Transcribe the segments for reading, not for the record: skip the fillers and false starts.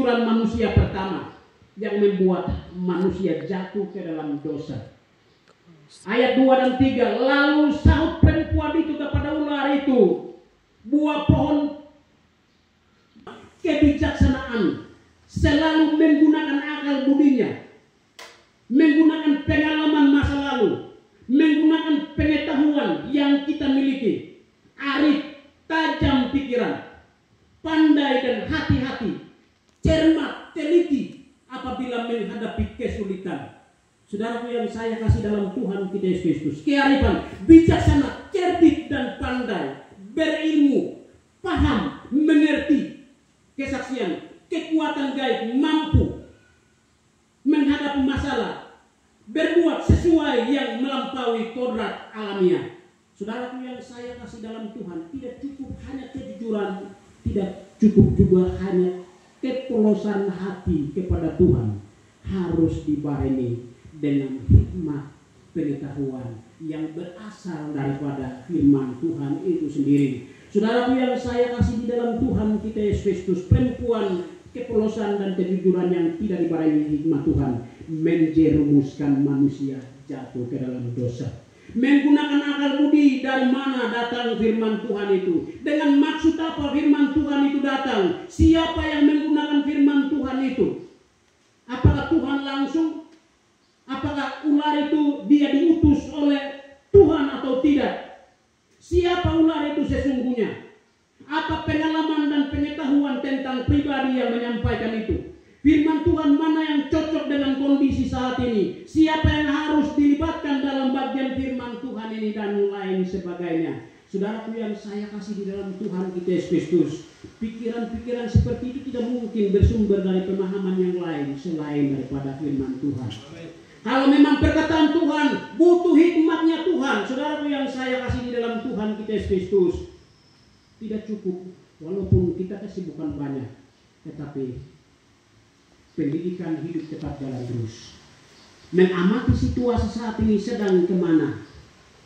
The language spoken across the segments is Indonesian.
kejujuran manusia pertama yang membuat manusia jatuh ke dalam dosa. Ayat 2 dan 3, lalu sahut perempuan itu kepada ular itu, buah pohon kebijaksanaan selalu menggunakan akal budinya, menggunakan pengalaman masa lalu, menggunakan pengetahuan yang kita miliki, arif, tajam pikiran, pandai dan hati-hati, cermat, teliti apabila menghadapi kesulitan. Saudaraku yang saya kasih dalam Tuhan kita Yesus Kristus, kearifan, bijaksana, cerdik dan pandai, berilmu, paham, mengerti, kesaksian, kekuatan gaib, mampu menghadapi masalah, berbuat sesuai yang melampaui kodrat alamiah. Saudaraku yang saya kasih dalam Tuhan, tidak cukup hanya kejujuran, tidak cukup juga hanya kepolosan hati kepada Tuhan, harus dibarengi dengan hikmat pengetahuan yang berasal daripada firman Tuhan itu sendiri. Saudaraku yang saya kasih di dalam Tuhan kita Yesus Kristus, perempuan kepolosan dan kejujuran yang tidak dibarengi hikmat Tuhan menjerumuskan manusia jatuh ke dalam dosa. Menggunakan akal budi, dari mana datang firman Tuhan itu? Dengan maksud apa firman Tuhan itu datang? Siapa yang menggunakan firman Tuhan itu? Apakah Tuhan langsung? Apakah ular itu dia diutus oleh Tuhan atau tidak? Siapa ular itu sesungguhnya? Apa pengalaman dan pengetahuan tentang pribadi yang menyampaikan itu? Firman Tuhan mana yang cocok dengan kondisi saat ini? Siapa yang harus dilibatkan dalam bagian firman Tuhan ini dan lain sebagainya? Saudaraku yang saya kasih di dalam Tuhan kita Yesus Kristus, pikiran-pikiran seperti itu tidak mungkin bersumber dari pemahaman yang lain selain daripada firman Tuhan. Kalau memang perkataan Tuhan butuh hikmatnya Tuhan, saudaraku yang saya kasih di dalam Tuhan kita Yesus Kristus, tidak cukup walaupun kita kesibukan banyak, tetapi pendidikan hidup tetap jalan terus. Mengamati situasi saat ini sedang kemana,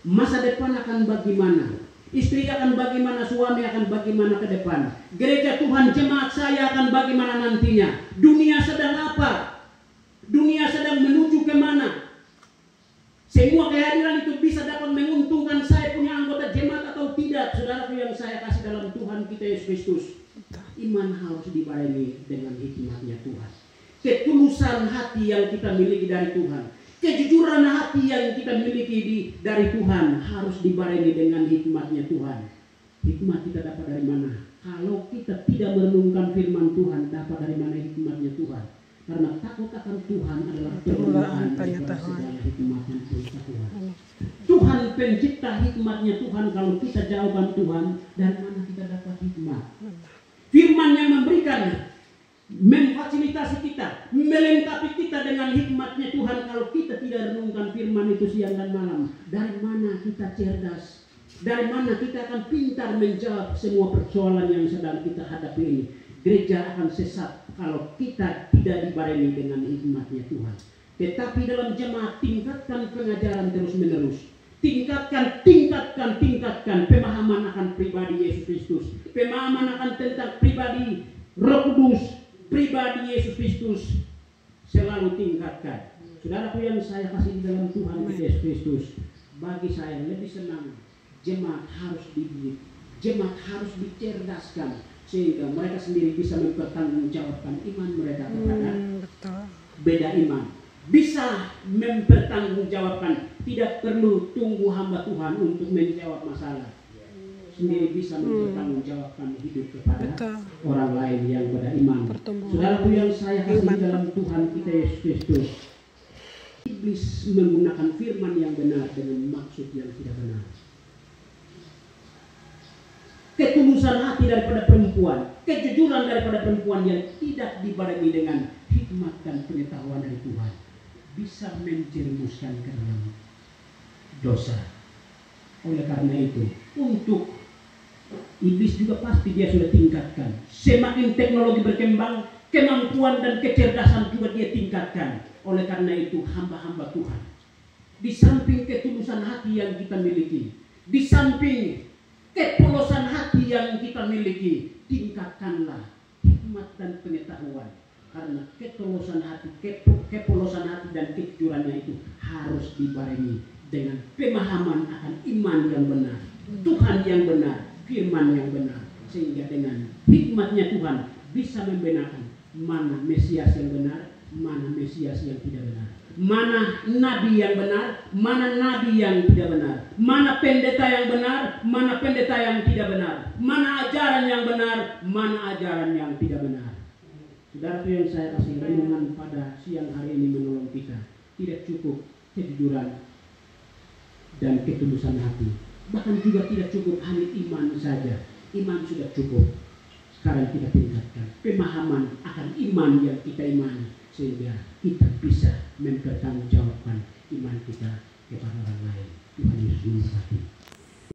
masa depan akan bagaimana, istri akan bagaimana, suami akan bagaimana ke depan, gereja Tuhan jemaat saya akan bagaimana nantinya, dunia sedang apa, dunia sedang menuju kemana. Semua kehadiran itu bisa dapat menguntungkan saya punya anggota jemaat atau tidak. Saudaraku yang saya kasih dalam Tuhan kita Yesus Kristus, iman harus dibarengi dengan hikmatnya Tuhan. Ketulusan hati yang kita miliki dari Tuhan, kejujuran hati yang kita miliki dari Tuhan harus dibarengi dengan hikmatnya Tuhan. Hikmat kita dapat dari mana? Kalau kita tidak merenungkan firman Tuhan, dapat dari mana hikmatnya Tuhan? Karena takut akan Tuhan adalah permulaan daripada segala hikmat dan pengetahuan. Tuhan pencipta hikmatnya Tuhan. Kalau kita jauhkan Tuhan, dari mana kita dapat hikmat? Firman yang memberikan, memfasilitasi kita, melengkapi kita dengan hikmatnya Tuhan. Kalau kita tidak renungkan firman itu siang dan malam, dari mana kita cerdas? Dari mana kita akan pintar menjawab semua persoalan yang sedang kita hadapi ini? Gereja akan sesat kalau kita tidak dibarengi dengan hikmatnya Tuhan. Tetapi dalam jemaat, tingkatkan pengajaran terus menerus. Tingkatkan pemahaman akan pribadi Yesus Kristus. Pemahaman akan tentang pribadi Roh Kudus, pribadi Yesus Kristus. Selalu tingkatkan. Saudaraku yang saya kasih di dalam Tuhan Yesus Kristus, bagi saya lebih senang jemaat harus dididik, jemaat harus dicerdaskan, sehingga mereka sendiri bisa mempertanggungjawabkan iman mereka kepada beda iman. Bisa mempertanggungjawabkan, tidak perlu tunggu hamba Tuhan untuk menjawab masalah. Sendiri bisa mempertanggungjawabkan hidup kepada orang lain yang beda iman. Saudaraku yang saya kasih dalam Tuhan kita Yesus Kristus, iblis menggunakan firman yang benar dengan maksud yang tidak benar. Ketulusan hati daripada perempuan, kejujuran daripada perempuan yang tidak dibarengi dengan hikmat dan pengetahuan dari Tuhan, bisa menjerumuskan ke dalam dosa. Oleh karena itu, untuk iblis juga pasti dia sudah tingkatkan. Semakin teknologi berkembang, kemampuan dan kecerdasan juga dia tingkatkan. Oleh karena itu, hamba-hamba Tuhan, di samping ketulusan hati yang kita miliki, di samping kepolosan hati yang kita miliki, tingkatkanlah hikmat dan pengetahuan. Karena ketulusan hati, kepolosan hati dan kejujurannya itu harus dibarengi dengan pemahaman akan iman yang benar, Tuhan yang benar, firman yang benar, sehingga dengan hikmatnya Tuhan bisa membedakan mana Mesias yang benar, mana Mesias yang tidak benar, mana nabi yang benar, mana nabi yang tidak benar, mana pendeta yang benar, mana pendeta yang tidak benar, mana ajaran yang benar, mana ajaran yang tidak benar. Saudara yang saya kasih, renungan pada siang hari ini menolong kita. Tidak cukup kejujuran dan ketulusan hati, bahkan juga tidak cukup hanya iman saja. Iman sudah cukup. Sekarang kita tingkatkan pemahaman akan iman yang kita imani, sehingga kita bisa mempertanggungjawabkan iman kita kepada orang lain. Tuhan Yesus memberkati.